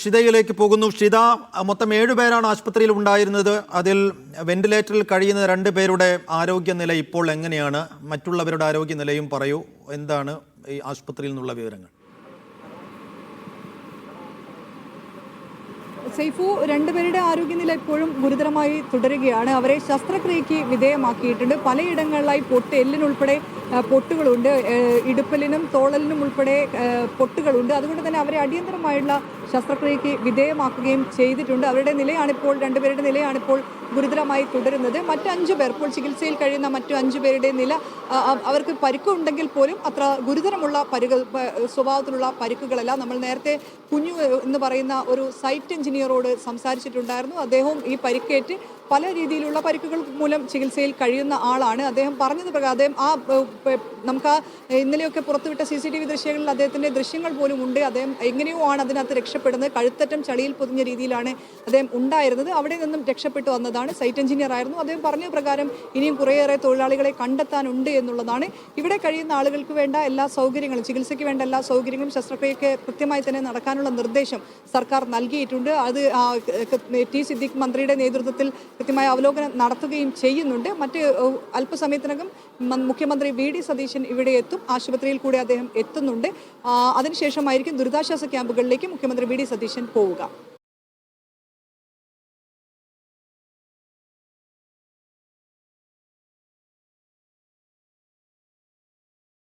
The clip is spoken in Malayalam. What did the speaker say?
ഷിതയിലേക്ക് പോകുന്നു. ഷിത, മൊത്തം 7 പേരാണ് ആശുപത്രിയിൽ ഉണ്ടായിരുന്നത്. അതിൽ വെന്റിലേറ്ററിൽ കഴിയുന്ന 2 പേരുടെ ആരോഗ്യനില ഇപ്പോൾ എങ്ങനെയാണ്? മറ്റുള്ളവരുടെ ആരോഗ്യനിലയും പറയൂ. എന്താണ് ഈ ആശുപത്രിയിൽ നിന്നുള്ള വിവരങ്ങൾ? സൈഫു, 2 പേരുടെ ആരോഗ്യനില ഇപ്പോഴും ഗുരുതരമായി തുടരുകയാണ്. അവരെ ശസ്ത്രക്രിയയ്ക്ക് വിധേയമാക്കിയിട്ടുണ്ട്. പലയിടങ്ങളിലായി എല്ലിനുൾപ്പെടെ പൊട്ടുകളുണ്ട്. ഇടുപ്പലിനും തോളലിനും ഉൾപ്പെടെ പൊട്ടുകളുണ്ട്. അതുകൊണ്ട് തന്നെ അവരെ അടിയന്തരമായുള്ള ശസ്ത്രക്രിയയ്ക്ക് വിധേയമാക്കുകയും ചെയ്തിട്ടുണ്ട്. അവരുടെ നിലയാണിപ്പോൾ 2 പേരുടെ നിലയാണിപ്പോൾ ഗുരുതരമായി തുടരുന്നത്. മറ്റ് 5 പേർ, ഇപ്പോൾ ചികിത്സയിൽ കഴിയുന്ന മറ്റു 5 പേരുടെ നില, അവർക്ക് പരിക്കുണ്ടെങ്കിൽ പോലും അത്ര ഗുരുതരമുള്ള സ്വഭാവത്തിലുള്ള പരിക്കുകളല്ല. നമ്മൾ നേരത്തെ കുഞ്ഞു എന്ന് പറയുന്ന ഒരു സൈറ്റ് എഞ്ചിനീയറോട് സംസാരിച്ചിട്ടുണ്ടായിരുന്നു. അദ്ദേഹവും ഈ പരിക്കേറ്റ് പല രീതിയിലുള്ള പരിക്കുകൾ മൂലം ചികിത്സയിൽ കഴിയുന്ന ആളാണ്. അദ്ദേഹം പറഞ്ഞത് പ്രകാരം നമുക്ക് ഇന്നലെയൊക്കെ പുറത്തുവിട്ട CCTV ദൃശ്യങ്ങളിൽ അദ്ദേഹത്തിൻ്റെ ദൃശ്യങ്ങൾ പോലും ഉണ്ട്. അദ്ദേഹം എങ്ങനെയോ ആണ് അതിനകത്ത് രക്ഷപ്പെടുന്നത്. കഴുത്തറ്റം ചളിയിൽ പൊതിഞ്ഞ രീതിയിലാണ് അദ്ദേഹം ഉണ്ടായിരുന്നത്. അവിടെ നിന്നും രക്ഷപ്പെട്ടു വന്നതാണ്. സൈറ്റ് എഞ്ചിനീയർ ആയിരുന്നു. അദ്ദേഹം പറഞ്ഞ പ്രകാരം ഇനിയും കുറേയേറെ തൊഴിലാളികളെ കണ്ടെത്താനുണ്ട് എന്നുള്ളതാണ്. ഇവിടെ കഴിയുന്ന ആളുകൾക്ക് വേണ്ട എല്ലാ സൗകര്യങ്ങളും, ചികിത്സയ്ക്ക് വേണ്ട എല്ലാ സൗകര്യങ്ങളും, ശസ്ത്രക്രിയയ്ക്ക് കൃത്യമായി തന്നെ നടക്കാനുള്ള നിർദ്ദേശം സർക്കാർ നൽകിയിട്ടുണ്ട്. അത് ടി സിദ്ദീഖ് മന്ത്രിയുടെ നേതൃത്വത്തിൽ കൃത്യമായ അവലോകനം നടത്തുകയും ചെയ്യുന്നുണ്ട്. അല്പസമയത്തിനകം മുഖ്യമന്ത്രി VD സതീശൻ ഇവിടെ എത്തും. ആശുപത്രിയിൽ കൂടെ അദ്ദേഹം എത്തുന്നുണ്ട്. അതിനുശേഷമായിരിക്കും ദുരിതാശ്വാസ ക്യാമ്പുകളിലേക്ക് മുഖ്യമന്ത്രി VD സതീശൻ പോവുക.